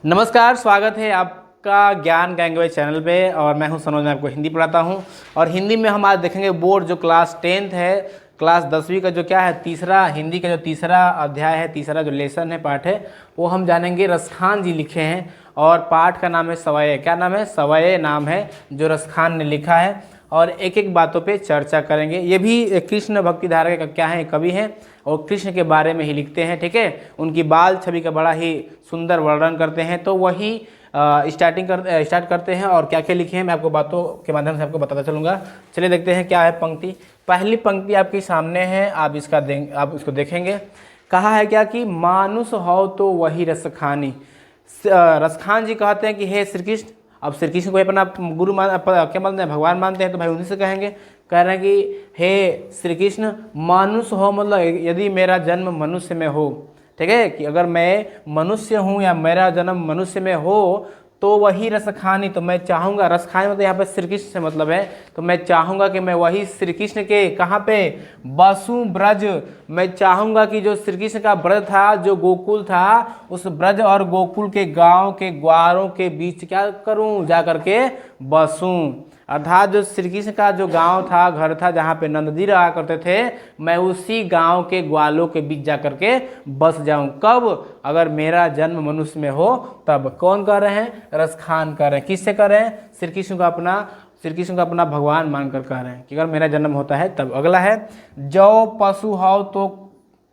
नमस्कार, स्वागत है आपका ज्ञान लैंग्वेज चैनल पे। और मैं हूं सनोज, मैं आपको हिंदी पढ़ाता हूं। और हिंदी में हम आज देखेंगे बोर्ड जो क्लास 10th है, क्लास 10वीं का जो क्या है तीसरा हिंदी का जो तीसरा अध्याय है, तीसरा जो लेसन है, पाठ है, वो हम जानेंगे। रसखान जी लिखे हैं और पाठ का नाम है सवये। क्या नाम है? सवये नाम है जो रसखान ने लिखा है। और एक एक बातों पे चर्चा करेंगे। ये भी कृष्ण भक्ति धारा का क्या है, कवि हैं और कृष्ण के बारे में ही लिखते हैं। ठीक है, उनकी बाल छवि का बड़ा ही सुंदर वर्णन करते हैं। तो वही स्टार्ट करते हैं। और क्या क्या लिखे हैं मैं आपको बातों के माध्यम से आपको बताता चलूँगा। चलिए देखते हैं क्या है पंक्ति। पहली पंक्ति आपके सामने है, आप इसको देखेंगे। कहा है क्या कि मानुष हो तो वही रसखानी। रसखान जी कहते हैं कि हे श्री कृष्ण। अब श्री कृष्ण को अपना गुरु क्या मानते हैं, भगवान मानते हैं, तो भाई उन्हीं से कहेंगे। कह रहे हैं कि हे श्री कृष्ण, मानुष हो मतलब यदि मेरा जन्म मनुष्य में हो, ठीक है, कि अगर मैं मनुष्य हूँ या मेरा जन्म मनुष्य में हो तो वही रसखानी। तो मैं चाहूँगा, रसखानी मतलब यहाँ पे श्री कृष्ण से मतलब है, तो मैं चाहूँगा कि मैं वही श्री कृष्ण के कहाँ पे बसु ब्रज। मैं चाहूँगा कि जो श्री कृष्ण का ब्रज था, जो गोकुल था, उस ब्रज और गोकुल के गांव के ग्वारों के बीच क्या करूँ, जा करके बसूं। अर्थात जो श्री कृष्ण का जो गांव था, घर था, जहाँ पे नंद जी रहा करते थे, मैं उसी गांव के ग्वालों के बीच जा करके बस जाऊं। कब? अगर मेरा जन्म मनुष्य में हो तब। कौन कर रहे हैं? रसखान कर रहे हैं। किससे कर रहे हैं? श्री कृष्ण को अपना भगवान मानकर कह रहे हैं कि अगर मेरा जन्म होता है तब। अगला है, जो पशु हो तो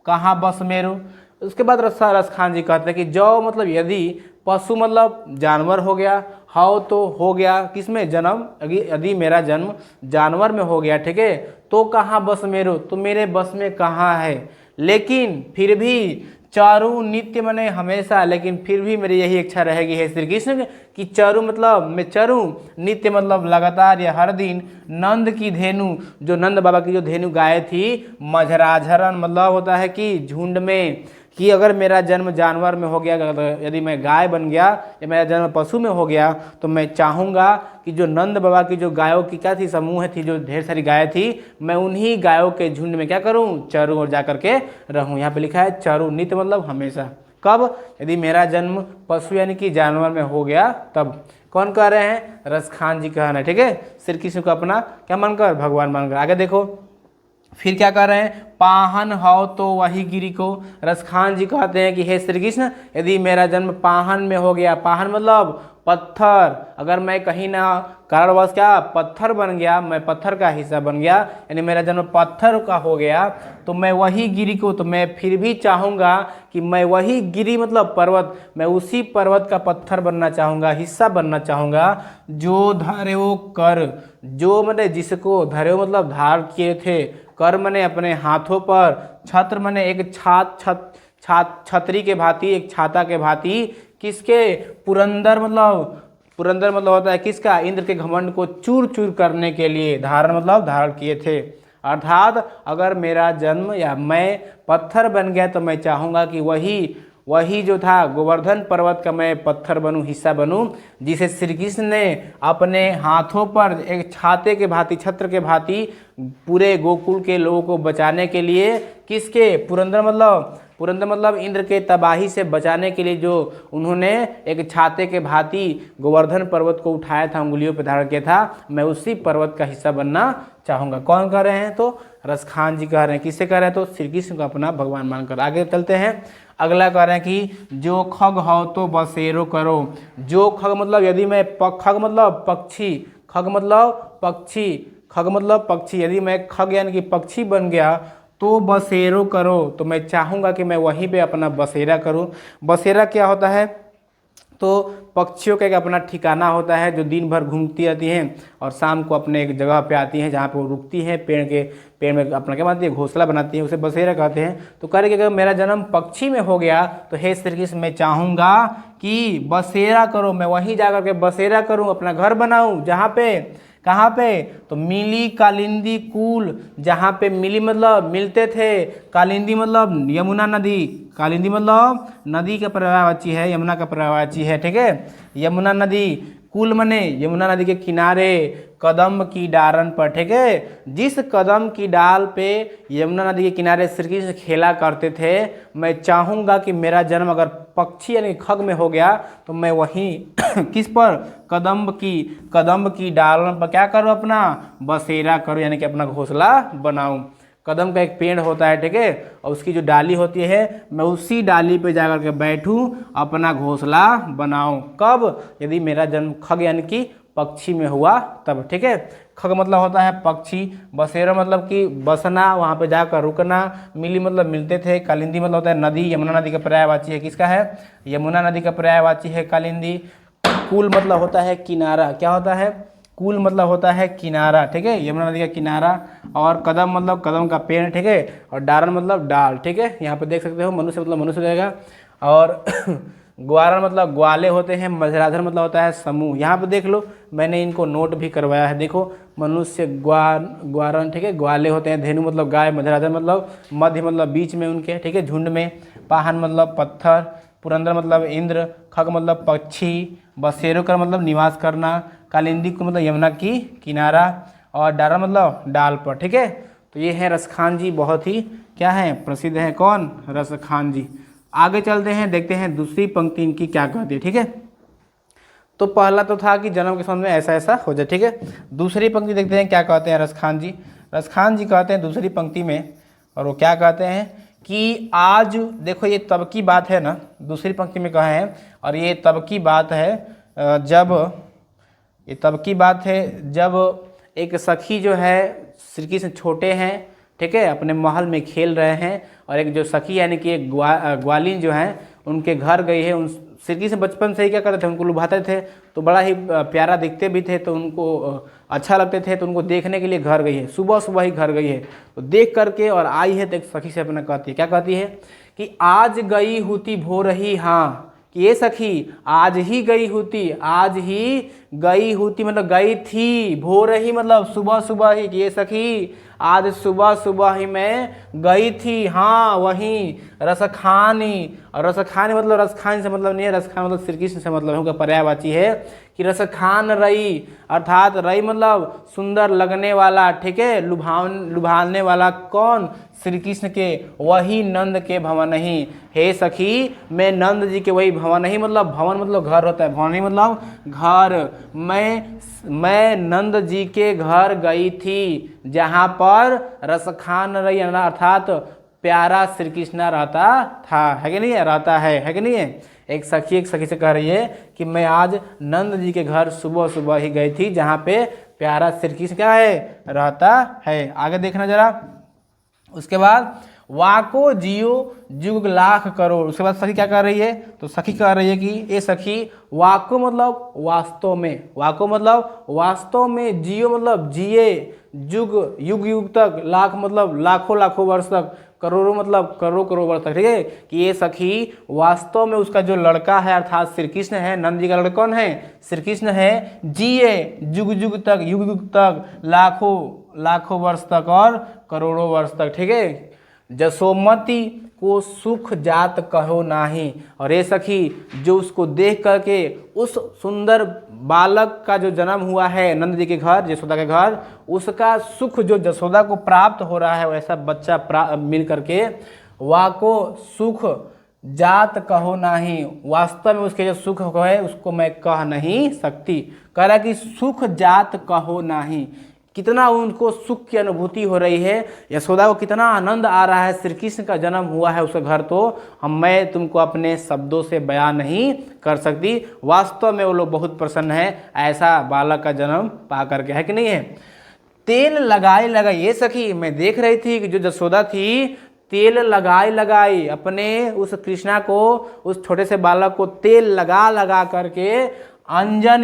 कहाँ बस मेरो। उसके बाद रसखान जी कहते हैं कि जो मतलब यदि, पशु मतलब जानवर हो गया, हाउ तो हो गया किसमें जन्म, यदि मेरा जन्म जानवर में हो गया, ठीक है, तो कहाँ बस मेरो, तो मेरे बस में कहाँ है। लेकिन फिर भी चारू नित्य मने हमेशा, लेकिन फिर भी मेरी यही इच्छा रहेगी है श्री कृष्ण कि चारू मतलब मैं चरूं, नित्य मतलब लगातार या हर दिन, नंद की धेनु, जो नंद बाबा की जो धेनु गाय थी, मझराझरन मतलब होता है कि झुंड में, कि अगर मेरा जन्म जानवर में हो गया, यदि मैं गाय बन गया या मेरा जन्म पशु में हो गया, तो मैं चाहूँगा कि जो नंद बाबा की जो गायों की क्या थी, समूह थी, जो ढेर सारी गायें थी, मैं उन्हीं गायों के झुंड में क्या करूँ, चरूँ और जा करके रहूँ। यहाँ पे लिखा है चरूँ, नित्य मतलब हमेशा। कब? यदि मेरा जन्म पशु यानी कि जानवर में हो गया तब। कौन कह रहे हैं? रसखान जी कह रहे हैं। ठीक है, श्री कृष्ण को अपना क्या मानकर, भगवान मानकर। आगे देखो फिर क्या कर रहे हैं, पाहन हो तो वही गिरी को। रसखान जी कहते हैं कि हे श्री कृष्ण, यदि मेरा जन्म पाहन में हो गया, पाहन मतलब पत्थर, अगर मैं कहीं ना कारणवश क्या पत्थर बन गया, मैं पत्थर का हिस्सा बन गया, यानी मेरा जन्म पत्थर का हो गया, तो मैं वही गिरी को, तो मैं फिर भी चाहूँगा कि मैं वही गिरी मतलब पर्वत, मैं उसी पर्वत का पत्थर बनना चाहूँगा, हिस्सा बनना चाहूँगा। जो धर्यो कर, जो मैंने जिसको, धर्यो मतलब धार किए थे, कर मने अपने हाथों पर, छत्र मने एक छतरी के भांति, एक छाता के भांति, किसके? पुरंदर मतलब होता है किसका? इंद्र के घमंड को चूर चूर करने के लिए धारण मतलब धारण किए थे। अर्थात अगर मेरा जन्म या मैं पत्थर बन गया, तो मैं चाहूँगा कि वही जो था गोवर्धन पर्वत का मैं पत्थर बनूं, हिस्सा बनूं, जिसे श्री कृष्ण ने अपने हाथों पर एक छाते के भांति, छत्र के भांति पूरे गोकुल के लोगों को बचाने के लिए, किसके? पुरंदर मतलब इंद्र के तबाही से बचाने के लिए जो उन्होंने एक छाते के भांति गोवर्धन पर्वत को उठाया था, उंगलियों पर धारण किया था, मैं उसी पर्वत का हिस्सा बनना चाहूँगा। कौन कह रहे हैं? तो रसखान जी कह रहे हैं। किससे कह रहे हैं? तो श्री कृष्ण को अपना भगवान मानकर। आगे चलते हैं, अगला कह रहे हैं कि जो खग हो तो बसेरो करो। जो खग मतलब यदि मैं खग मतलब पक्षी, खग मतलब पक्षी, यदि मैं खग यानी कि पक्षी बन गया, तो बसेरो करो, तो मैं चाहूँगा कि मैं वहीं पे अपना बसेरा करूँ। बसेरा क्या होता है? तो पक्षियों का एक अपना ठिकाना होता है, जो दिन भर घूमती रहती हैं और शाम को अपने एक जगह पे आती हैं, जहाँ पे वो रुकती हैं, पेड़ में अपना क्या बनाती है, घोंसला बनाती है, उसे बसेरा कहते हैं। तो कह रहे कि अगर मेरा जन्म पक्षी में हो गया, तो हे श्री कृष्ण, मैं चाहूँगा कि बसेरा करो, मैं वहीं जा करके बसेरा करूँ, अपना घर बनाऊँ। जहाँ पे, कहाँ पे? तो मिली कालिंदी कूल, जहाँ पे मिली मतलब मिलते थे, कालिंदी मतलब यमुना नदी, कालिंदी मतलब नदी का पर्यायवाची है, यमुना का पर्यायवाची है, ठीक है, यमुना नदी कुल मने यमुना नदी के किनारे कदम की डारन पर, ठीक है। जिस कदम की डाल पे यमुना नदी के किनारे श्री कृष्ण खेला करते थे, मैं चाहूँगा कि मेरा जन्म अगर पक्षी यानी खग में हो गया तो मैं वहीं किस पर, कदम की डालन पर क्या करूँ, अपना बसेरा करूँ, यानी कि अपना घोंसला बनाऊँ। कदम का एक पेड़ होता है, ठीक है, और उसकी जो डाली होती है, मैं उसी डाली पे जाकर के बैठूं, अपना घोंसला बनाऊं। कब, यदि मेरा जन्म खग यानी कि पक्षी में हुआ तब, ठीक है। खग मतलब होता है पक्षी, बसेरा मतलब कि बसना, वहाँ पे जाकर रुकना, मिली मतलब मिलते थे, कालिंदी मतलब होता है नदी, यमुना नदी का पर्यायवाची है, किसका है, यमुना नदी का पर्यायवाची है कालिंदी। कुल मतलब होता है किनारा, क्या होता है, कुल मतलब होता है किनारा, ठीक है, यमुना नदी का किनारा। और कदम मतलब कदम का पेड़, ठीक है, और डारण मतलब डाल, ठीक है। यहाँ पे देख सकते हो मनुष्य मतलब मनुष्य रहेगा। और ग्वारण मतलब ग्वाले होते हैं, मझराधर मतलब होता है समूह। यहाँ पे देख लो, मैंने इनको नोट भी करवाया है, देखो मनुष्य ग्वारण, ठीक है, ग्वाले होते हैं, धेनु मतलब गाय, मझराधर मतलब मध्य मतलब बीच में उनके, ठीक है, झुंड में, पाहन मतलब पत्थर, पुरंदर मतलब इंद्र, खग मतलब पक्षी, बसेरो का मतलब निवास करना, कालिंदी को मतलब यमुना की किनारा, और डारा मतलब डाल पर, ठीक है। तो ये है रसखान जी, बहुत ही क्या है, प्रसिद्ध है, कौन, रसखान जी। आगे चलते हैं, देखते हैं दूसरी पंक्ति इनकी क्या कहती है, ठीक है। तो पहला तो था कि जन्म के समय में ऐसा ऐसा हो जाए, ठीक है। दूसरी पंक्ति देखते हैं क्या कहते हैं रसखान जी। रसखान जी कहते हैं दूसरी पंक्ति में, और वो क्या कहते हैं कि आज देखो, ये तब की बात है ना, दूसरी पंक्ति में कहा है, और ये तब की बात है जब, ये तब की बात है जब एक सखी जो है, श्री कृष्ण छोटे हैं, ठीक है, अपने महल में खेल रहे हैं, और एक जो सखी यानी कि एक ग्वालिन जो है, उनके घर गई है। उन श्री कृष्ण बचपन से ही क्या करते थे, उनको लुभाते थे, तो बड़ा ही प्यारा दिखते भी थे, तो उनको अच्छा लगते थे, तो उनको देखने के लिए घर गई है, सुबह सुबह ही घर गई है। तो देख करके और आई है, तो एक सखी से अपना कहती है, क्या कहती है कि आज गई होती भोर ही, हाँ, कि ये सखी आज ही गई होती, आज ही गई होती मतलब गई थी, भोर ही मतलब सुबह सुबह ही, कि ये सखी आज सुबह सुबह ही मैं गई थी, हाँ, वहीं रसखानी। और रसखानी मतलब रसखान से मतलब नहीं है, रसखान मतलब श्री कृष्ण से मतलब है, उनका पर्यायवाची है कि रसखान रई, अर्थात रई मतलब सुंदर लगने वाला, ठीक है, लुभाने वाला, कौन, श्री कृष्ण के वही नंद के भवन ही, हे सखी मैं नंद जी के वही भवन ही, मतलब भवन मतलब घर होता है, भवन ही मतलब घर, मैं नंद जी के घर गई थी, जहाँ पर रसखान रही, अर्थात प्यारा श्री कृष्ण रहता था, है कि नहीं है, रहता है कि नहीं है। एक सखी से कह रही है कि मैं आज नंद जी के घर सुबह सुबह ही गई थी, जहाँ पे प्यारा श्री कृष्ण क्या है, रहता है। आगे देखना जरा, उसके बाद वाको जियो जुग लाख करोड़। उसके बाद सखी क्या कर रही है, तो सखी कह रही है कि ये सखी वाको मतलब वास्तव में, वाको मतलब वास्तव में, जियो मतलब जिए, जुग युग युग तक, लाख मतलब लाखों लाखों वर्ष तक, करोड़ों मतलब करोड़ों करोड़ वर्ष तक, ठीक है, कि ये सखी वास्तव में उसका जो लड़का है अर्थात श्री कृष्ण है, नंद जी का लड़का कौन है, श्री कृष्ण है, जिए जुग जुग तक, युग युग तक, लाखों लाखों वर्ष तक और करोड़ों वर्ष तक, ठीक है। जसोमती को सुख जात कहो नाही। और ये सखी जो उसको देख करके उस सुंदर बालक का जो जन्म हुआ है नंद जी के घर, यशोदा के घर, उसका सुख जो जसोदा को प्राप्त हो रहा है, वैसा बच्चा मिल करके, वाको सुख जात कहो नाही, वास्तव में उसके जो सुख है उसको मैं कह नहीं सकती। कह रहा कि सुख जात कहो नाही, कितना उनको सुख की अनुभूति हो रही है, यशोदा को कितना आनंद आ रहा है, श्री कृष्ण का जन्म हुआ है उसके घर, तो मैं तुमको अपने शब्दों से बयान नहीं कर सकती। वास्तव में वो लोग बहुत प्रसन्न है ऐसा बालक का जन्म पा करके, है कि नहीं है। तेल लगाए लगाई, ये सखी मैं देख रही थी कि जो जसोदा थी तेल लगाई अपने उस कृष्णा को, उस छोटे से बालक को तेल लगा लगा करके, अंजन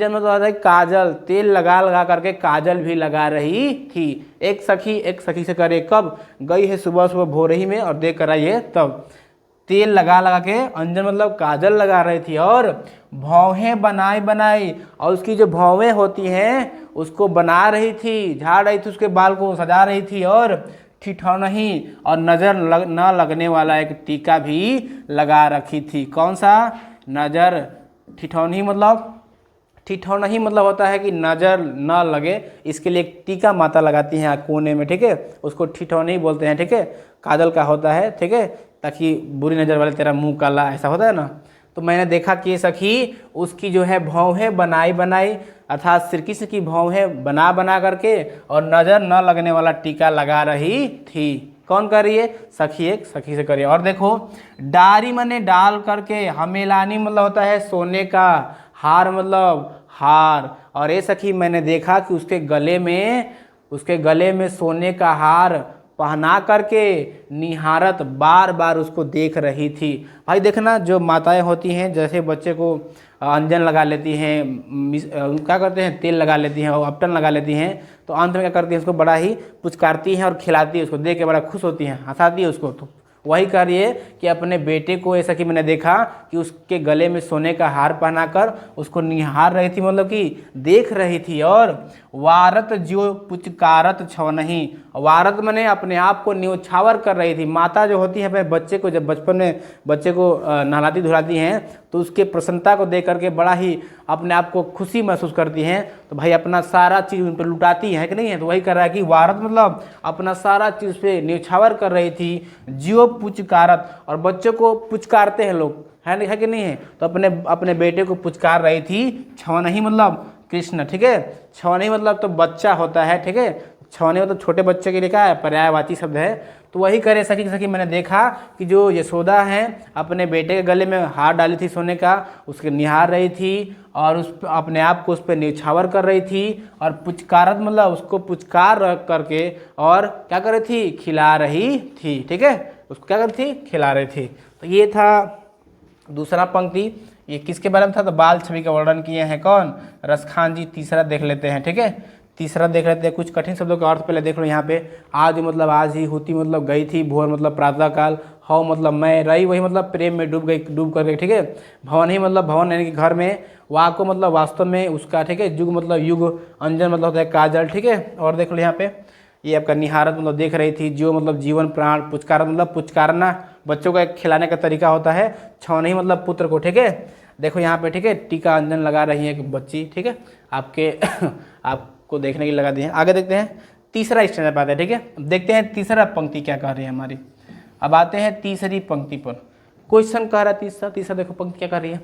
मतलब काजल, तेल लगा करके काजल भी लगा रही थी। एक सखी से करे, कब गई है, सुबह सुबह भोर ही में, और देख कर आई है तब, तेल लगा के अंजन मतलब काजल लगा रही थी, और भौहें बनाई, और उसकी जो भौवें होती हैं उसको बना रही थी, झाड़ रही थी, उसके बाल को सजा रही थी, और ठिठौनही और नज़र न लगने वाला एक टीका भी लगा रखी थी। कौन सा, नज़र, ठिठौनी मतलब ठिठौनही मतलब होता है कि नज़र न लगे, इसके लिए एक टीका माता लगाती हैं कोने में, ठीक है, उसको ठिठौनही बोलते हैं, ठीक है, काजल का होता है, ठीक है, ताकि बुरी नज़र वाले तेरा मुंह काला, ऐसा होता है ना। तो मैंने देखा कि सखी उसकी जो है भौहें बनाई बनाई, अर्थात श्री कृष्ण की भौहें बना बना करके और नज़र न लगने वाला टीका लगा रही थी। कौन कर रही है? सखी, एक सखी से करिए। और देखो डारी मने डाल करके, हमेलानी मतलब होता है सोने का, हार मतलब हार। और ये सखी मैंने देखा कि उसके गले में सोने का हार पहना करके निहारत बार बार उसको देख रही थी। भाई देखना, जो माताएं होती हैं जैसे बच्चे को अंजन लगा लेती हैं, क्या करते हैं, तेल लगा लेती हैं और अपटन लगा लेती हैं, तो अंत में क्या करती हैं, उसको बड़ा ही पुचकारती हैं और खिलाती है, उसको देख के बड़ा खुश होती हैं, हंसाती है उसको। तो वही कर रही है कि अपने बेटे को, ऐसा कि मैंने देखा कि उसके गले में सोने का हार पहनाकर उसको निहार रही थी, मतलब कि देख रही थी। और वारत जो पुचकारत छवनही, वारत मैंने अपने आप को न्योछावर कर रही थी। माता जो होती है अपने बच्चे को, जब बचपन में बच्चे को नहलाती धुलाती हैं तो उसके प्रसन्नता को देख करके बड़ा ही अपने आप को खुशी महसूस करती हैं, तो भाई अपना सारा चीज़ उन पर लुटाती है कि नहीं है। तो वही कर रहा है कि वारत मतलब अपना सारा चीज़ पे न्योछावर कर रही थी, जियो पुचकारत, और बच्चों को पुचकारते हैं लोग, है कि नहीं है, तो अपने बेटे को पुचकार रही थी। छवनही मतलब कृष्ण, ठीक है, छवनही मतलब तो बच्चा होता है, ठीक है, छवनी मतलब छोटे बच्चे के लिए क्या है, पर्यायवाची शब्द है। तो वही करे सखी मैंने देखा कि जो यशोदा हैं अपने बेटे के गले में हार डाली थी सोने का, उसके निहार रही थी और अपने आप को उस पर न्यौछावर कर रही थी, और पुचकारत मतलब उसको पुचकार रख करके और क्या कर रही थी, खिला रही थी, ठीक है, उसको क्या कर रही थी, खिला रही थी। तो ये था दूसरा पंक्ति। ये किसके बारे में था? तो बाल छवि का वर्णन किए हैं कौन? रसखान जी। तीसरा देख लेते हैं, ठीक है, तीसरा देख लेते हैं। कुछ कठिन शब्दों का अर्थ पहले देख लो। यहाँ पे आज मतलब आज ही, होती मतलब गई थी, भोर मतलब प्रातः काल, हव मतलब मैं, रही वही मतलब प्रेम में डूब कर गई, ठीक है, भवन ही मतलब भवन यानी कि घर में, वाको मतलब वास्तव में उसका, ठीक है, युग मतलब युग, अंजन मतलब होता है काजल, ठीक है। और देख लो यहाँ पे ये आपका निहारत मतलब देख रही थी, जो मतलब जीवन प्राण, पुचकारत मतलब पुचकारना, बच्चों का एक खिलाने का तरीका होता है, छौनही मतलब पुत्र को, ठीक है। देखो यहाँ पे, ठीक है, टीका अंजन लगा रही है एक बच्ची, ठीक है, आपके आपको देखने के लिए लगा दिए हैं। आगे देखते हैं, तीसरा स्टैंडर्ड बात है, ठीक है, देखते हैं तीसरा पंक्ति क्या कह रही है हमारी। अब आते हैं तीसरी पंक्ति पर। क्वेश्चन कह रहा है तीसरा देखो पंक्ति क्या कर रही है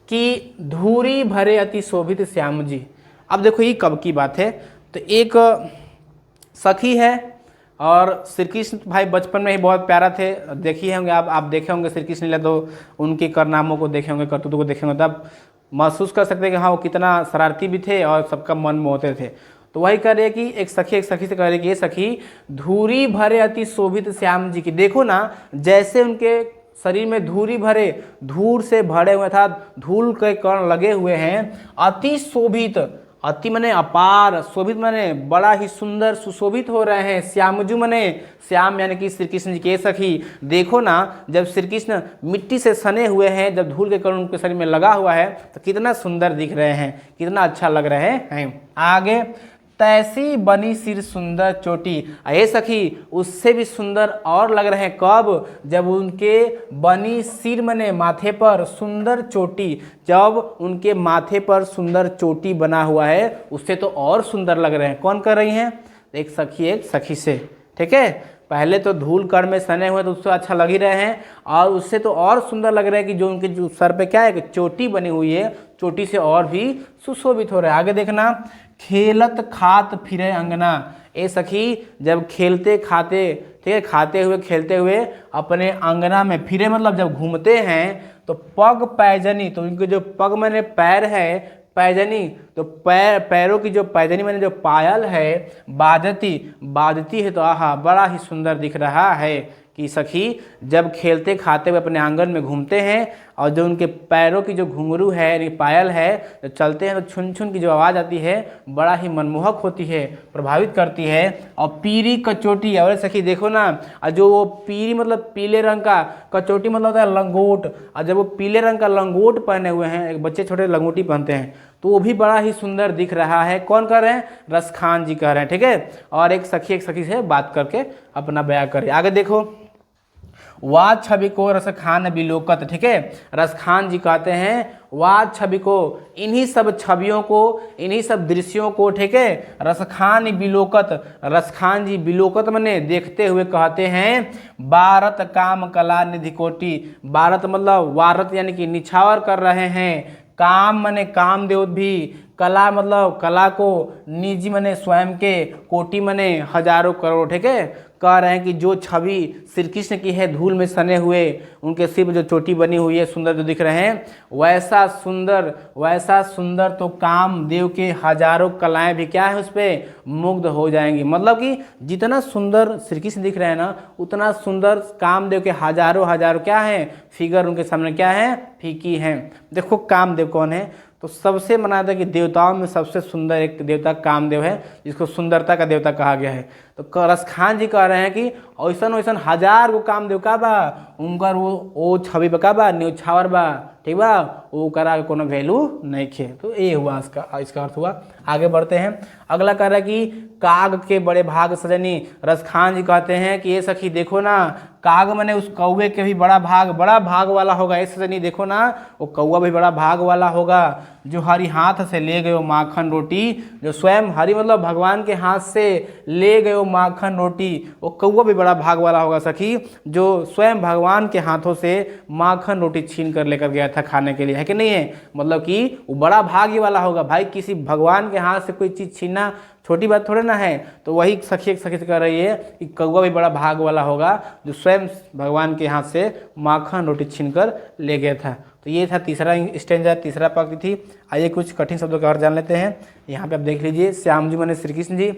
कि धूरी भरे अति शोभित श्याम जी। अब देखो ये कब की बात है? तो एक सखी है और श्री कृष्ण भाई बचपन में ही बहुत प्यारा थे, देखिए होंगे आप देखे होंगे श्री कृष्ण लीला, तो उनके कारनामों को देखे होंगे, करतूतों को देखे होंगे, तब महसूस कर सकते हैं कि हाँ वो कितना शरारती भी थे और सबका मन मोहते थे। तो वही कह रही है कि एक सखी से कह रही है कि ये सखी धूरी भरे अति शोभित श्याम जी की, देखो ना जैसे उनके शरीर में धूरी भरे, धूल से भरे हुए था, धूल के कण लगे हुए हैं, अति शोभित, अति मने अपार, शोभित मने बड़ा ही सुंदर सुशोभित हो रहे हैं। श्यामजू मने श्याम यानी कि श्री कृष्ण जी के सखी, देखो ना जब श्री कृष्ण मिट्टी से सने हुए हैं, जब धूल के कण उनके शरीर में लगा हुआ है तो कितना सुंदर दिख रहे हैं, कितना अच्छा लग रहे हैं। आगे, तैसी बनी सिर सुंदर चोटी, ये सखी उससे भी सुंदर और लग रहे हैं कब? जब उनके बनी सिर मने माथे पर सुंदर चोटी, जब उनके माथे पर सुंदर चोटी बना हुआ है उससे तो और सुंदर लग रहे हैं। कौन कर रही हैं? एक सखी से, ठीक है, पहले तो धूल कण में सने हुए तो उससे अच्छा लग ही रहे हैं, और उससे तो और सुंदर लग रहे हैं कि जो उनके जो सर पे क्या है कि चोटी बनी हुई है, चोटी से और भी सुशोभित हो रहे हैं। आगे देखना, खेलत खात फिरे अंगना, ए सखी जब खेलते खाते, ठीक है, खाते हुए खेलते हुए अपने अंगना में, फिरे मतलब जब घूमते हैं तो पग पैजनी, तो उनके जो पग मैंने पैर है, पैजनी तो पैरों की जो पैजनी मैंने जो पायल है, बाजती है, तो आहा बड़ा ही सुंदर दिख रहा है कि सखी जब खेलते खाते हुए अपने आंगन में घूमते हैं और जो उनके पैरों की जो घुंघरू है यानी पायल है, जो चलते हैं तो छुन छुन की जो आवाज़ आती है बड़ा ही मनमोहक होती है, प्रभावित करती है। और पीरी कचोटी, और सखी देखो ना, और जो वो पीरी मतलब पीले रंग का, कचोटी मतलब होता है लंगोट, और जब वो पीले रंग का लंगोट पहने हुए हैं, एक बच्चे छोटे लंगोटी पहनते हैं, तो वो भी बड़ा ही सुंदर दिख रहा है। कौन कर रहे हैं? रसखान जी कह रहे हैं, ठीक है। और एक सखी से बात करके अपना बयां करिए। आगे देखो, वाह छवि को रसखान बिलोकत, ठीक है, रसखान जी कहते हैं वाद छवि को, इन्हीं सब छवियों को, इन्हीं सब दृश्यों को, ठीक है, रसखान बिलोकत, रसखान जी बिलोकत मने देखते हुए कहते हैं भारत काम कला निधि कोटि। भारत मतलब वारत यानी कि निछावर कर रहे हैं, काम मने कामदेव भी, कला मतलब कला को, निजी मने स्वयं के, कोटि मने हजारों करोड़, ठीक है। कह रहे हैं कि जो छवि श्री कृष्ण की है धूल में सने हुए, उनके सिर पर जो चोटी बनी हुई है, सुंदर जो दिख रहे हैं, वैसा सुंदर तो कामदेव के हजारों कलाएं भी क्या है उस पर मुग्ध हो जाएंगी। मतलब कि जितना सुंदर श्री कृष्ण दिख रहे हैं ना, उतना सुंदर कामदेव के हजारों क्या है फिगर उनके सामने क्या है, फीकी हैं। देखो कामदेव कौन है, तो सबसे माना था कि देवताओं में सबसे सुंदर एक देवता कामदेव है, जिसको सुंदरता का देवता कहा गया है। तो रसखान जी कह रहे हैं कि ऐसन वैसन हजार गो कामदेव का बा, उनकर वो छवि पर का बा, न्यौछावर बा, ठीक बा, वो करा के कोनो वैल्यू नहीं खे। तो ये हुआ इसका अर्थ हुआ। आगे बढ़ते हैं। अगला कह रहा है कि काग के बड़े भाग सजनी। रसखान जी कहते हैं कि ये सखी देखो ना, काग मने उस कौवे के भी बड़ा भाग वाला होगा। ये सजनी देखो ना, वो कौवा भी बड़ा भाग वाला होगा, जो हरि हाथ से ले गए माखन रोटी, जो स्वयं हरि मतलब भगवान के हाथ से ले गए माखन रोटी, वो कौवा भी बड़ा भाग वाला होगा सखी, जो स्वयं भगवान के हाथों से माखन रोटी छीन कर लेकर गया था खाने के लिए, है कि नहीं है। मतलब कि वो बड़ा भाग्य वाला होगा भाई, किसी भगवान के हाथ से कोई चीज़ छीनना छोटी बात थोड़े ना है। तो वही सखी से कह रही है कि कौवा भी बड़ा भाग वाला होगा, जो स्वयं भगवान के हाथ से माखन रोटी छीन कर ले गया था। तो ये था तीसरा स्टेंजा, तीसरा पंक्ति थी। आइए कुछ कठिन शब्दों का अर्थ जान लेते हैं। यहाँ पे आप देख लीजिए, श्याम जी माने श्री कृष्ण जी,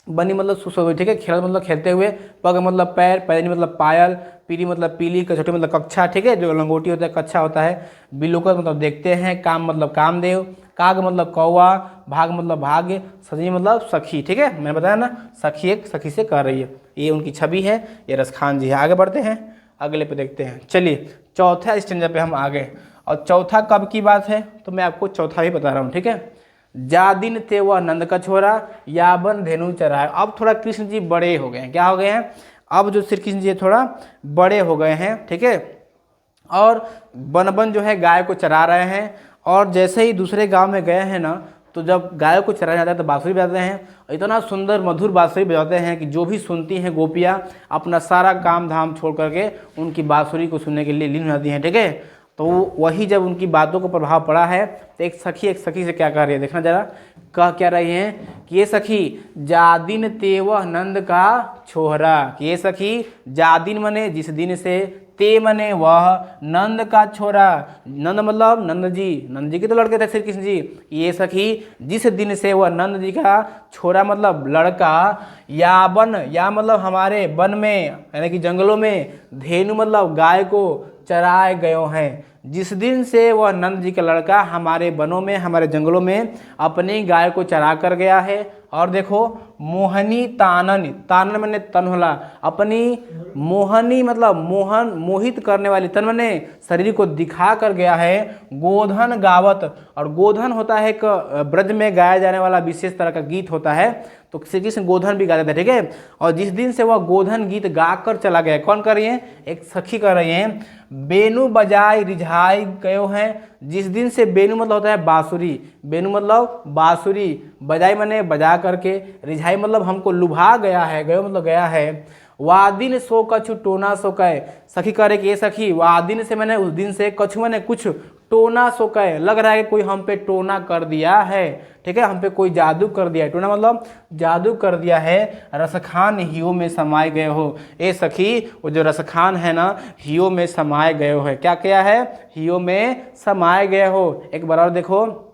बनी मतलब सुसोई, ठीक है, खेल मतलब खेलते हुए, पग मतलब पैर, पैनी मतलब पायल, पीली मतलब पीली, कछोटी मतलब कक्षा, ठीक है, जो लंगोटी होता है कच्छा होता है, बिलोकत मतलब देखते हैं, काम मतलब कामदेव, काग मतलब कौवा, भाग मतलब भाग्य, सजनी मतलब सखी, ठीक है, मैंने बताया ना, सखी एक सखी से कह रही है, ये उनकी छवि है, ये रसखान जी है। आगे बढ़ते हैं, अगले पे देखते हैं। चलिए चौथा स्टेंजा पे हम आ गए, और चौथा कब की बात है, तो मैं आपको चौथा ही बता रहा हूँ, ठीक है। जा दिन ते वह नंद का छोरा, याबन धेनु चराए। अब थोड़ा कृष्ण जी बड़े हो गए हैं, क्या हो गए हैं, अब जो श्री कृष्ण जी थोड़ा बड़े हो गए हैं, ठीक है, और बन जो है गाय को चरा रहे हैं। और जैसे ही दूसरे गांव में गए हैं ना, तो जब गाय को चराया जाता है तो बांसुरी बजाते हैं, इतना सुंदर मधुर बांसुरी बजाते हैं कि जो भी सुनती हैं गोपियाँ अपना सारा काम धाम छोड़ करके उनकी बांसुरी को सुनने के लिए लीन हो जाती हैं, ठीक है। तो वही जब उनकी बातों को प्रभाव पड़ा है, तो एक सखी से क्या कह रही है, देखना जरा, कह क्या रही हैं कि ये सखी जादिन तेवह नंद का छोहरा, कि ये सखी जादिन मने जिस दिन से, ते मने वह, नंद का छोरा, नंद मतलब नंद जी के तो लड़के थे श्री कृष्ण जी, ये सखी जिस दिन से वह नंद जी का छोरा मतलब लड़का, याबन या मतलब हमारे वन में यानी कि जंगलों में, धेनु मतलब गाय को चराए गए हैं, जिस दिन से वह नंद जी का लड़का हमारे वनों में हमारे जंगलों में अपनी गाय को चरा कर गया है। और देखो मोहनी तानन, तानन मैंने तन होला, अपनी मोहनी मतलब मोहन मोहित करने वाली, तन मैंने शरीर को दिखा कर गया है। गोधन गावत, और गोधन होता है एक ब्रज में गाया जाने वाला विशेष तरह का गीत होता है, तो श्री कृष्ण गोधन भी गाते थे, ठीक है। और जिस दिन से वह गोधन गीत गाकर चला गया, कौन कर रही है, एक सखी कर रही है, बेनु बजाय रिझाई गयो हैं, जिस दिन से, बेनु मतलब होता है बांसुरी, बेनु मतलब बांसुरी, बजाई मने बजा करके, रिझाई मतलब हमको लुभा गया है, गयो मतलब गया है। वादिन सो कछु टोना सो कहे, सखी करे कि ये सखी वादिन से मैंने उस दिन से, कछु मैंने कुछ, टोना सो कहे, लग रहा है कि कोई हम पे टोना कर दिया है, ठीक है, हम पे कोई जादू कर दिया है, टोना मतलब जादू कर दिया है। रसखान हियो में समाये गए हो, ए सखी वो जो रसखान है ना, हियो में समाये गए हो है, क्या क्या है, हियो में समाये गए हो। एक बार और देखो,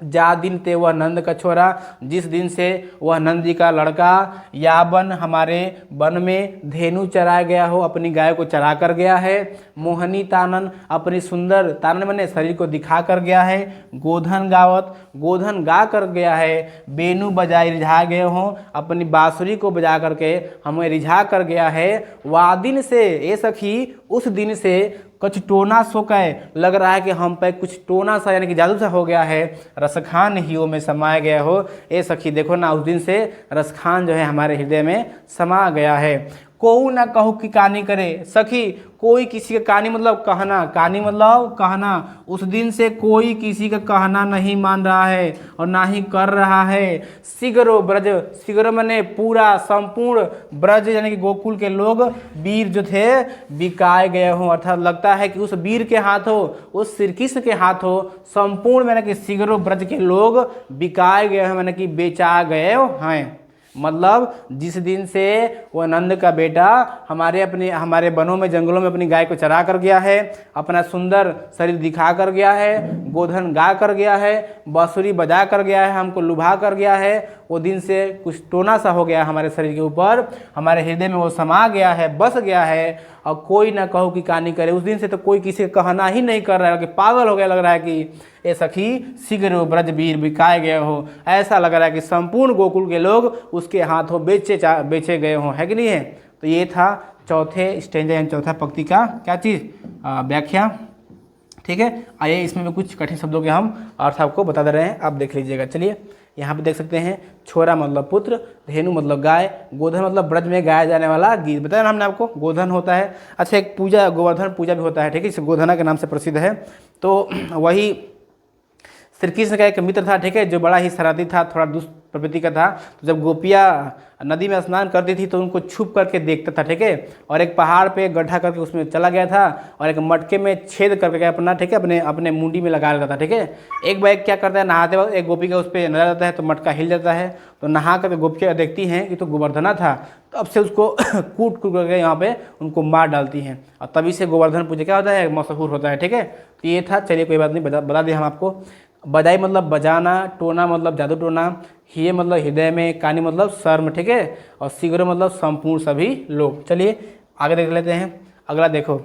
जा दिन ते वह नंद का छोरा, जिस दिन से वह नंद जी का लड़का, याबन हमारे वन में, धेनु चराया गया हो, अपनी गाय को चरा कर गया है। मोहनी तानन, अपनी सुंदर, तानन मैंने शरीर को दिखा कर गया है। गोधन गावत, गोधन गा कर गया है। बेनु बजाई रिझा गए हों, अपनी बांसुरी को बजा करके हमें रिझा कर गया है। वादिन से, ये सखी उस दिन से, कुछ टोना सो कहे, लग रहा है कि हम पे कुछ टोना सा यानी कि जादू सा हो गया है। रसखान हियो में समाया गया हो, ए सखी देखो ना, उस दिन से रसखान जो है हमारे हृदय में समा गया है। कोऊ ना कहू की कहानी करे। सखी कोई किसी का कहानी मतलब कहना, कहानी मतलब कहना। उस दिन से कोई किसी का कहना नहीं मान रहा है और ना ही कर रहा है। शीघ्र ब्रज, शीघ्र माने पूरा संपूर्ण, ब्रज यानी कि गोकुल के लोग वीर जो थे बिकाए गए हों, अर्थात लगता है कि उस वीर के हाथों, उस श्री कृष्ण के हाथों संपूर्ण मैंने कि शीघ्र ब्रज के लोग बिकाए गए हैं, मैंने कि बेचा गए हैं। मतलब जिस दिन से वो नंद का बेटा हमारे वनों में जंगलों में अपनी गाय को चरा कर गया है, अपना सुंदर शरीर दिखा कर गया है, गोधन गा कर गया है, बांसुरी बजा कर गया है, हमको लुभा कर गया है, वो दिन से कुछ टोना सा हो गया हमारे शरीर के ऊपर, हमारे हृदय में वो समा गया है, बस गया है। और कोई ना कहो कि कहानी करे। उस दिन से तो कोई किसी का कहना ही नहीं कर रहा है, कि पागल हो गया लग रहा है कि ए सखी शीघ्र ब्रज वीर बिकाए गए हो। ऐसा लग रहा है कि संपूर्ण गोकुल के लोग उसके हाथों बेचे गए हों, है कि नहीं है। तो ये था चौथे स्टेंजा यानी चौथा पंक्ति का क्या चीज़, व्याख्या। ठीक है, आइए इसमें भी कुछ कठिन शब्दों के हम अर्थ आपको बता दे रहे हैं, आप देख लीजिएगा। चलिए यहाँ पे देख सकते हैं, छोरा मतलब पुत्र, धेनु मतलब गाय, गोधन मतलब ब्रज में गाया जाने वाला गीत। बताया ना हमने आपको, गोधन होता है। अच्छा, एक पूजा, गोवर्धन पूजा भी होता है, ठीक है, इस गोधना के नाम से प्रसिद्ध है। तो वही श्री कृष्ण का एक मित्र था, ठीक है, जो बड़ा ही शरारती था, थोड़ा दुष्ट प्रवृत्ति का था। तो जब गोपियाँ नदी में स्नान करती थी तो उनको छुप करके देखता था, ठीक है, और एक पहाड़ पे गड्ढा करके उसमें चला गया था और एक मटके में छेद करके अपना, ठीक है, अपने मुंडी में लगा लेता था। ठीक है, एक बार क्या करता है, नहाते वक्त एक गोपी का उस पर नजर आता है तो मटका हिल जाता है, तो नहा करके गोपियाँ देखती हैं कि तो गोवर्धना था, तब से उसको कूट करके यहाँ पे उनको मार डालती हैं, और तभी से गोवर्धन पूजा क्या होता है, मशहूर होता है। ठीक है, तो ये था। चलिए कोई बात नहीं, बता दें हम आपको। बजाई मतलब बजाना, टोना मतलब जादू टोना, हिये मतलब हृदय में, कानी मतलब शर्म, ठीक है, और शीघ्र मतलब संपूर्ण सभी लोग। चलिए आगे देख लेते हैं। अगला देखो,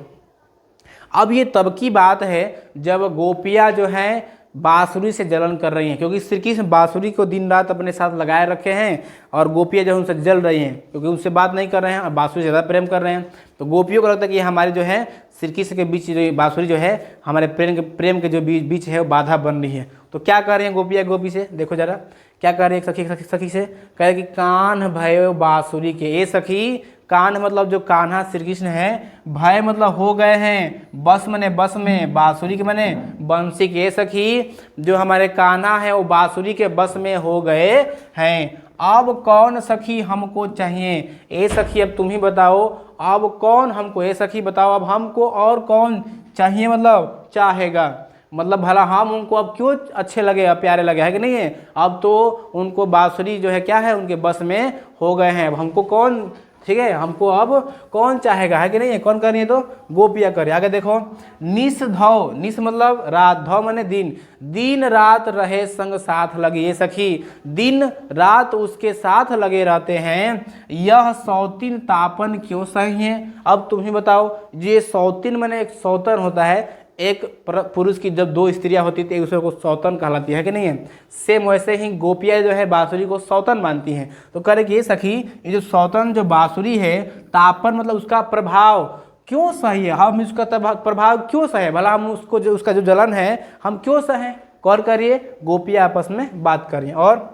अब ये तब की बात है जब गोपियाँ जो हैं बांसुरी से जलन कर रही हैं, क्योंकि श्री कृष्ण बांसुरी को दिन रात अपने साथ लगाए रखे हैं और गोपियाँ जो उनसे जल रही हैं, क्योंकि उनसे बात नहीं कर रहे हैं और बांसुरी से ज़्यादा प्रेम कर रहे हैं। तो गोपियों को लगता है कि हमारे जो है श्री कृष्ण के बीच जो बांसुरी जो है हमारे प्रेम के जो बीच है वो बाधा बन रही है। तो क्या कर रही हैं गोपियाँ गोपी से, देखो जरा क्या कर रही है सखी से, कह रहे कि कान भयो बांसुरी के। ए सखी, कान मतलब जो कान्हा श्री कृष्ण है, भय मतलब हो गए हैं, बस मने बस में, बांसुरी के मने बंसी के। सखी जो हमारे कान्हा है वो बांसुरी के बस में हो गए हैं। अब कौन सखी हमको चाहिए, ए सखी अब तुम ही बताओ, अब कौन हमको, ए सखी बताओ अब हमको और कौन चाहिए, मतलब चाहेगा, मतलब भला हम उनको अब क्यों अच्छे लगे, अब प्यारे लगे, है कि नहीं है। अब तो उनको बांसुरी जो है क्या है, उनके बस में हो गए हैं। अब हमको कौन, ठीक है, हमको अब कौन चाहेगा, है कि नहीं है। कौन कर रही है, तो गोपियाँ कर। आगे देखो, निस धौ, निस मतलब रात, धौ माने दिन, दिन रात रहे संग साथ लगे। ये सखी दिन रात उसके साथ लगे रहते हैं, यह सौतीन तापन क्यों सही है। अब तुम ही बताओ, ये सौतीन माने एक सौतन होता है, एक पुरुष की जब दो स्त्रियां होती थी एक दूसरे को सौतन कहलाती है कि नहीं है। सेम वैसे ही गोपियाँ जो है बांसुरी को सौतन मानती हैं। तो कह रहे कि ये सखी, ये जो सौतन जो बांसुरी है, तापन मतलब उसका प्रभाव क्यों सही है, हम इसका प्रभाव क्यों सहे, भला हम उसको जो उसका जो जलन है हम क्यों सहें। कौन करिए, गोपियाँ आपस में बात करिए। और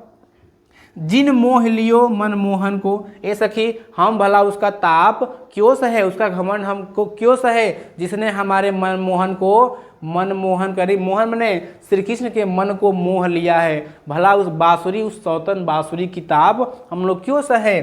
जिन मोह लियो मन मोहन को, ए सखी हम भला उसका ताप क्यों सहे, उसका घमंड हमको क्यों सहे, जिसने हमारे मन मोहन करी। मोहन मैंने श्री कृष्ण के मन को मोह लिया है, भला उस बांसुरी, उस सौतन बांसुरी की ताप हम लोग क्यों सहे।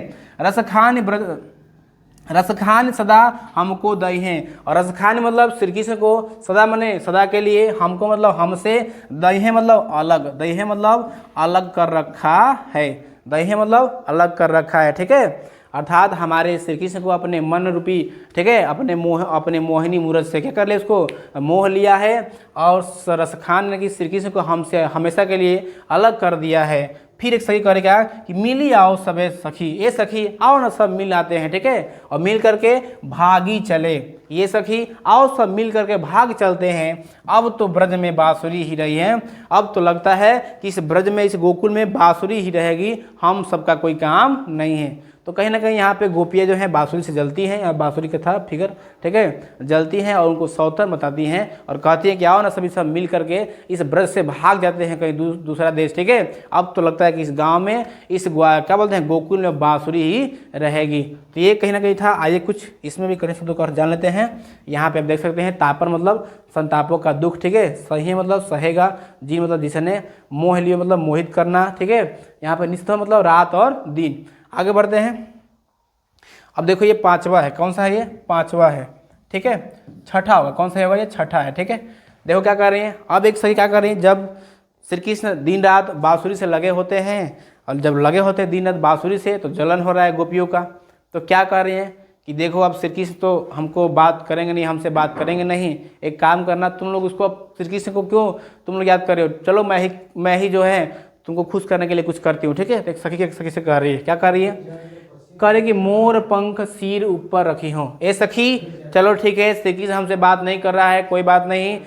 रसखान सदा हमको दई हैं, और रसखान मतलब श्री कृष्ण को सदा मने सदा के लिए, हमको मतलब हमसे, दई हैं मतलब अलग, दई हैं मतलब अलग कर रखा है, दई हैं मतलब अलग कर रखा है। ठीक है, अर्थात हमारे श्री कृष्ण को अपने मन रूपी, ठीक है, अपने मोहिनी मूरत से क्या कर ले, उसको मोह लिया है, और रसखान ने कि श्री कृष्ण को हमसे हमेशा के लिए अलग कर दिया है। फिर एक सखी करे क्या कि मिली आओ सबे सखी, ये सखी आओ ना सब मिल आते हैं, ठीक है, और मिल करके भागी चले। ये सखी आओ सब मिल करके भाग चलते हैं। अब तो ब्रज में बांसुरी ही रही है, अब तो लगता है कि इस ब्रज में, इस गोकुल में बांसुरी ही रहेगी, हम सबका कोई काम नहीं है। तो कहीं ना कहीं यहाँ पे गोपियाँ जो हैं बांसुरी से जलती हैं, या बांसुरी का था फिगर, ठीक है, जलती हैं और उनको सौतन बताती हैं और कहती हैं कि आओ ना सभी सब मिल करके इस ब्रज से भाग जाते हैं कहीं दूसरा देश, ठीक है। अब तो लगता है कि इस गाँव में इस क्या बोलते हैं गोकुल में बांसुरी ही रहेगी। तो ये कहीं ना कहीं था। आइए कुछ इसमें भी कठिन शब्दों का अर्थ जान लेते हैं। यहाँ पे आप देख सकते हैं तापर मतलब संतापों का दुख, ठीक है। सही मतलब सहेगा, जी मतलब जिसने, मोह लियो मतलब मोहित करना, ठीक है। यहाँ पे निस्थ मतलब रात और दिन। आगे बढ़ते हैं। अब देखो ये पांचवा है, कौन सा है ये, पांचवा है, ठीक है। छठा होगा, कौन सा होगा ये, छठा है, ठीक है। देखो क्या कर रही हैं, अब एक सही क्या कर रही है, जब श्री कृष्ण दिन रात बांसुरी से लगे होते हैं, और जब लगे होते हैं दिन रात बांसुरी से, तो जलन हो रहा है गोपियों का। तो क्या कर रही हैं कि देखो अब श्री कृष्ण तो हमको बात करेंगे नहीं, हमसे बात करेंगे नहीं, एक काम करना तुम लोग उसको, श्री कृष्ण को क्यों तुम लोग याद कर रहे हो, चलो मैं ही जो है तुमको खुश करने के लिए कुछ करती हूँ, ठीक है। एक सखी से कह रही है, क्या कर रही है, कह रही कि मोर पंख सिर ऊपर रखी हो। ए सखी चलो ठीक है, श्री कृष्ण हमसे बात नहीं कर रहा है, कोई बात नहीं,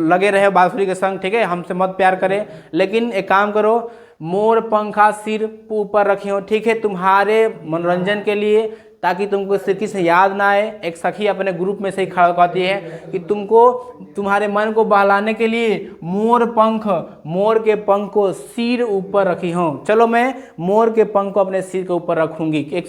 लगे रहे बांसुरी के संग, ठीक है, हमसे मत प्यार करे, लेकिन एक काम करो, मोर पंखा सिर ऊपर रखी हो, ठीक है, तुम्हारे मनोरंजन के लिए, ताकि तुमको श्री कृष्ण याद ना आए। एक सखी अपने ग्रुप में से ही खड़ा कहती है कि तुमको तुम्हारे मन को बहलाने के लिए मोर के पंख को सिर ऊपर रखी हो, चलो मैं मोर के पंख को अपने सिर के ऊपर रखूंगी। एक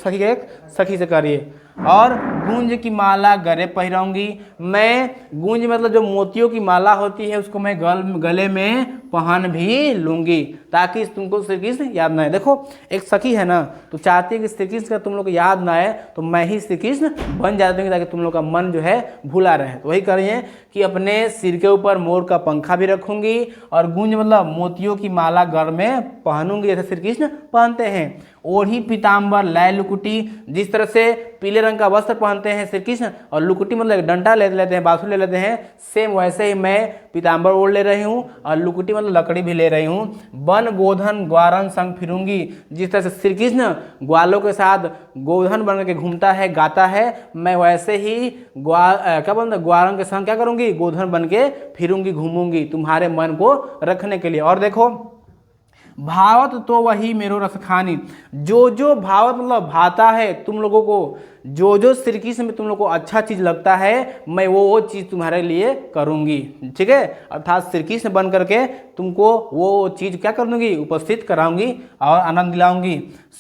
सखी से करिए। और गूंज की माला गले पहिराऊंगी, मैं गूंज मतलब जो मोतियों की माला होती है उसको मैं गले में पहन भी लूंगी, ताकि तुमको श्री कृष्ण याद ना आए। देखो एक सखी है ना, तो चाहती है कि श्री कृष्ण का तुम लोग को याद ना आए, तो मैं ही श्री कृष्ण बन जाती हूँ, ताकि तुम लोग का मन जो है भूला रहे। तो वही कर रही है कि अपने सिर के ऊपर मोर का पंखा भी रखूंगी, और गूंज मतलब मोतियों की माला गल में पहनूंगी, जैसे श्री कृष्ण पहनते हैं। ओढ़ी पीताम्बर लय लुकुटी, जिस तरह से पीले रंग का वस्त्र पहनते हैं श्री कृष्ण, और लुकुटी मतलब डंडा ले लेते हैं, बांसुरी ले लेते हैं, सेम वैसे ही मैं पीताम्बर ओढ़ ले रही हूँ, और लुकुटी मतलब लकड़ी भी ले रही हूँ। वन गोधन ग्वारन संग फिरूंगी, जिस तरह से श्री कृष्ण ग्वालों के साथ गोधन बन के घूमता है, गाता है, मैं वैसे ही क्या बोलते ग्वारन के संग क्या करूँगी, गोधन बन के फिरूंगी, घूमूंगी, तुम्हारे मन को रखने के लिए। और देखो भावत तो वही मेरो रस खानी, जो भावत मतलब भाता है तुम लोगों को, जो श्री कृष्ण में तुम लोग को अच्छा चीज़ लगता है, मैं वो चीज़ तुम्हारे लिए करूँगी, ठीक है। अर्थात श्री कृष्ण बन करके तुमको वो चीज़ क्या कर दूँगी, उपस्थित कराऊंगी और आनंद दिलाऊंगी।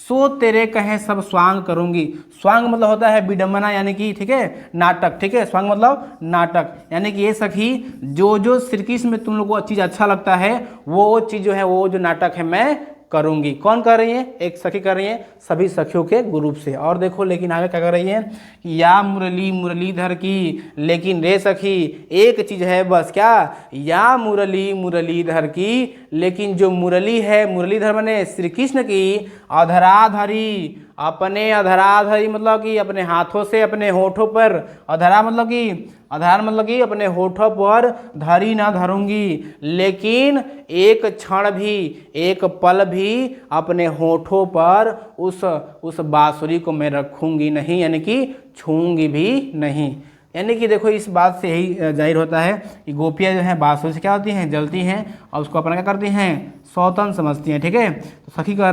सो तेरे कहे सब स्वांग करूँगी, स्वांग मतलब होता है विडम्बना, यानी कि ठीक है नाटक, ठीक है, स्वांग मतलब नाटक, यानी कि ये सखी जो श्री कृष्ण में तुम लोग को चीज़ अच्छा लगता है, वो चीज़ जो है, वो जो नाटक है मैं करूंगी। कौन कर रही है, एक सखी कर रही है, सभी सखियों के ग्रुप से। और देखो लेकिन आगे क्या कर रही है कि या मुरलीधर की, लेकिन रे सखी एक चीज है बस, क्या, या मुरलीधर की, लेकिन जो मुरली है, मुरलीधर माने श्री कृष्ण की, अधराधरी, अपने अधराधरी मतलब कि अपने हाथों से अपने होठों पर, आधार मतलब कि अपने होठों पर धरी ना धरूंगी, लेकिन एक क्षण भी, एक पल भी अपने होठों पर उस बांसुरी को मैं रखूंगी नहीं, यानी कि छूंगी भी नहीं। यानी कि देखो इस बात से यही जाहिर होता है कि गोपियाँ जो हैं बांसुरी से क्या होती हैं, जलती हैं, और उसको अपना क्या करती हैं, सौतन समझती हैं, ठीक है। तो सखी कह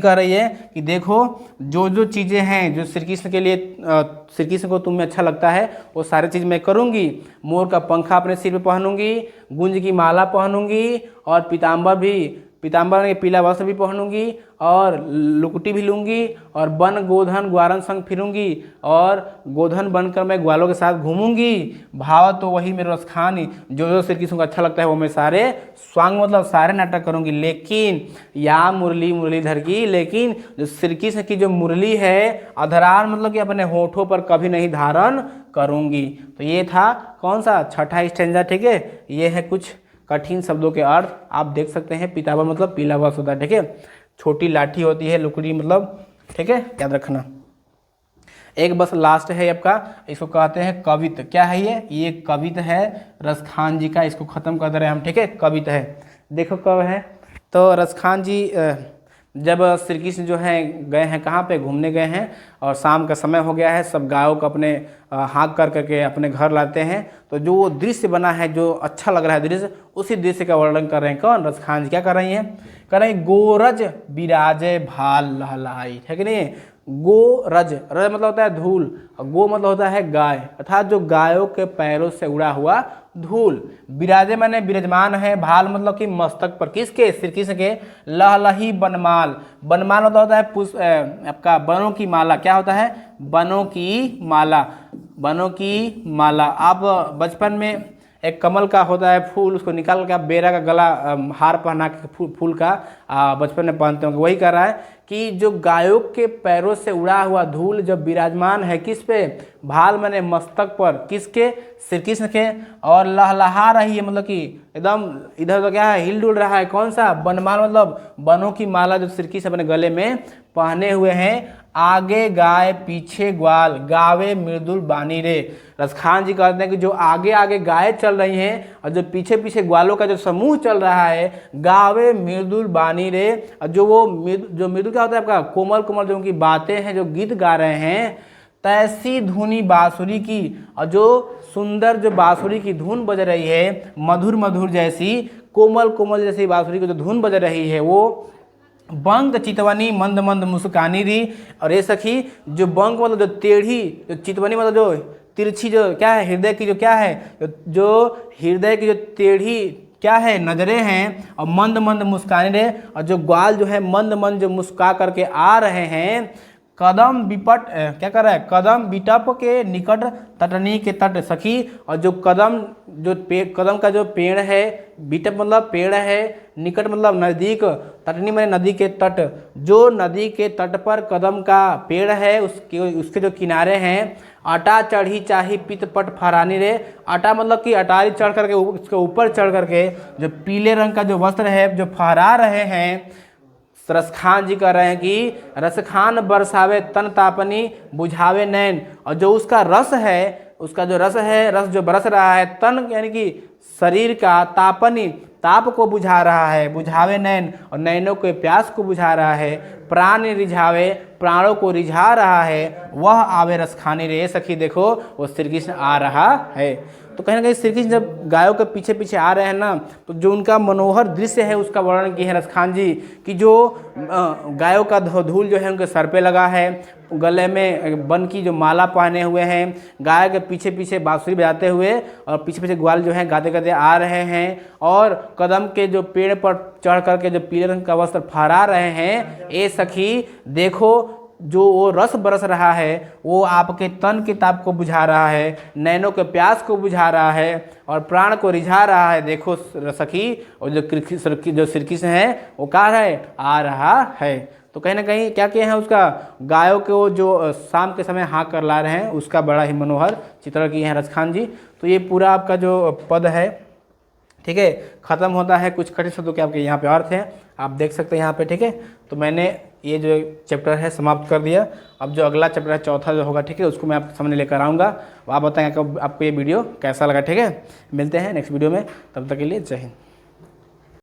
रही है कि देखो जो चीज़ें हैं जो श्री कृष्ण के लिए, श्री कृष्ण को तुम्हें अच्छा लगता है, वो सारी चीज़ मैं करूँगी। मोर का पंखा अपने सिर पे पहनूंगी, गुंज की माला पहनूंगी, और पीताम्बर के पीला वस्त्र भी पहनूंगी, और लुकुटी भी लूँगी, और वन गोधन ग्वारन संग फिरूंगी, और गोधन बनकर मैं ग्वालों के साथ घूमूंगी। भाव तो वही मेरे रस खानी, जो श्री कृष्ण को अच्छा लगता है वो मैं सारे स्वांग मतलब सारे नाटक करूंगी। लेकिन या मुरलीधर की, लेकिन जो श्री कृष्ण की जो मुरली है, अधरार मतलब कि अपने होठों पर कभी नहीं धारण करूंगी। तो ये था कौन सा, छठा स्टेंजा, ठीक है। ये है कुछ कठिन शब्दों के अर्थ, आप देख सकते हैं। पीताम्बर मतलब पीला वस्त्र होता है, ठीक है। छोटी लाठी होती है, लुकड़ी मतलब, ठीक है, याद रखना। एक बस लास्ट है आपका, इसको कहते हैं कवित। क्या है ये कवित है रसखान जी का, इसको खत्म कर दे रहे हैं हम, ठीक है। कवित है, देखो कब है, तो रसखान जी जब श्री कृष्ण जो है गए हैं कहाँ पे घूमने गए हैं और शाम का समय हो गया है, सब गायों को अपने हाँक कर करके अपने घर लाते हैं, तो जो वो दृश्य बना है, जो अच्छा लग रहा है दृश्य, उसी दृश्य का वर्णन कर रहे हैं कौन? रसखान जी। क्या कर रही हैं? कर रहे हैं गोरज बिराजे भाल लहलाई, है कि नहीं? गोरज, रज मतलब होता है धूल, और गो मतलब होता है गाय, अर्थात जो गायों के पैरों से उड़ा हुआ धूल। विराजे माने विराजमान है, भाल मतलब कि मस्तक पर, किसके? श्री कृष्ण के। लहलही बनमाल, बनमाल मतलब होता है पुष्प, आपका बनों की माला। क्या होता है? बनों की माला, बनों की माला। आप बचपन में एक कमल का होता है फूल, उसको निकाल के आप बेरा का गला हार पहना के फूल का बचपन में पहनते होंगे, वही कर रहा है कि जो गायों के पैरों से उड़ा हुआ धूल जब विराजमान है किस पे? भाल माने मस्तक पर, किसके? श्री कृष्ण के। और लहलहा रही है मतलब कि एकदम इधर उधर क्या है, हिल डुल रहा है। कौन सा? बनमाल मतलब बनों की माला जो श्री कृष्ण अपने गले में पहने हुए हैं। आगे गाय पीछे ग्वाल, गावे मृदुल बानी रे। रसखान जी कहते हैं कि जो आगे आगे गाय चल रही हैं और जो पीछे पीछे ग्वालों का जो समूह चल रहा है, गावे मृदुल बानी रे। और जो वो जो मृदुल क्या होता है आपका? कोमल कोमल जो उनकी बातें हैं, जो गीत गा रहे हैं, तैसी धुनी बांसुरी की, और जो सुंदर जो बांसुरी की धुन बज रही है, मधुर मधुर जैसी, कोमल कोमल जैसी बांसुरी की जो धुन बज रही है, वो बंक चितवनी मंद मंद मुस्कानी री। और ये सखी जो बंक मतलब जो टेढ़ी, जो चितवनी मतलब जो तिरछी, जो क्या है हृदय की, जो क्या है जो हृदय की जो टेढ़ी क्या है नजरें हैं, और मंद मंद मुस्कानी रे, और जो ग्वाल जो है मंद मंद जो मुस्का करके आ रहे हैं। कदम विपट क्या कर रहा है? कदम बिटप के निकट तटनी के तट सखी। और जो कदम जो कदम का जो पेड़ है, बिटप मतलब पेड़ है, निकट मतलब नज़दीक, तटनी माने नदी के तट, जो नदी के तट पर कदम का पेड़ है उसके जो किनारे हैं। आटा चढ़ी चाही पितपट फहरानी रे। आटा मतलब कि अटारी चढ़ करके उसके ऊपर चढ़ करके जो पीले रंग का जो वस्त्र है जो फहरा रहे हैं। रसखान जी कह रहे हैं कि रसखान बरसावे तन तापनी बुझावे नैन। और जो उसका रस है, उसका जो रस है, रस जो बरस रहा है, तन यानी कि शरीर का, तापनी ताप को बुझा रहा है, बुझावे नैन और नैनों के प्यास को बुझा रहा है। प्राण रिझावे प्राणों को रिझा रहा है, वह आवे रसखानी रे। सखी देखो वो श्री कृष्ण आ रहा है। तो कहीं ना कहीं श्री कृष्ण जब गायों के पीछे पीछे आ रहे हैं ना, तो जो उनका मनोहर दृश्य है उसका वर्णन किए हैं रसखान जी कि जो गायों का धूल जो है उनके सर पे लगा है, गले में बन की जो माला पहने हुए हैं, गाय के पीछे पीछे बांसुरी बजाते हुए, और पीछे पीछे ग्वाल जो है गाते गाते आ रहे हैं, और कदम के जो पेड़ पर चढ़ करके जो पीले रंग का वस्त्र फहरा रहे हैं। ए सखी देखो जो वो रस बरस रहा है वो आपके तन के ताप को बुझा रहा है, नैनों के प्यास को बुझा रहा है, और प्राण को रिझा रहा है। देखो सखी, और जो श्री कृष्ण है वो कहाँ है? आ रहा है। तो कहीं ना कहीं क्या किए हैं उसका? गायों को जो शाम के समय हाँक कर ला रहे हैं उसका बड़ा ही मनोहर चित्रण किए हैं रसखान जी। तो ये पूरा आपका जो पद है, ठीक है, ख़त्म होता है। कुछ कठिन शब्दों के आपके यहाँ पे अर्थ हैं, आप देख सकते हैं यहाँ पे, ठीक है। तो मैंने ये जो चैप्टर है समाप्त कर दिया। अब जो अगला चैप्टर है चौथा जो होगा, ठीक है, उसको मैं आपके सामने लेकर आऊँगा। आप बताएंगे आपको ये वीडियो कैसा लगा, ठीक है। मिलते हैं नेक्स्ट वीडियो में, तब तक के लिए जय हिंद।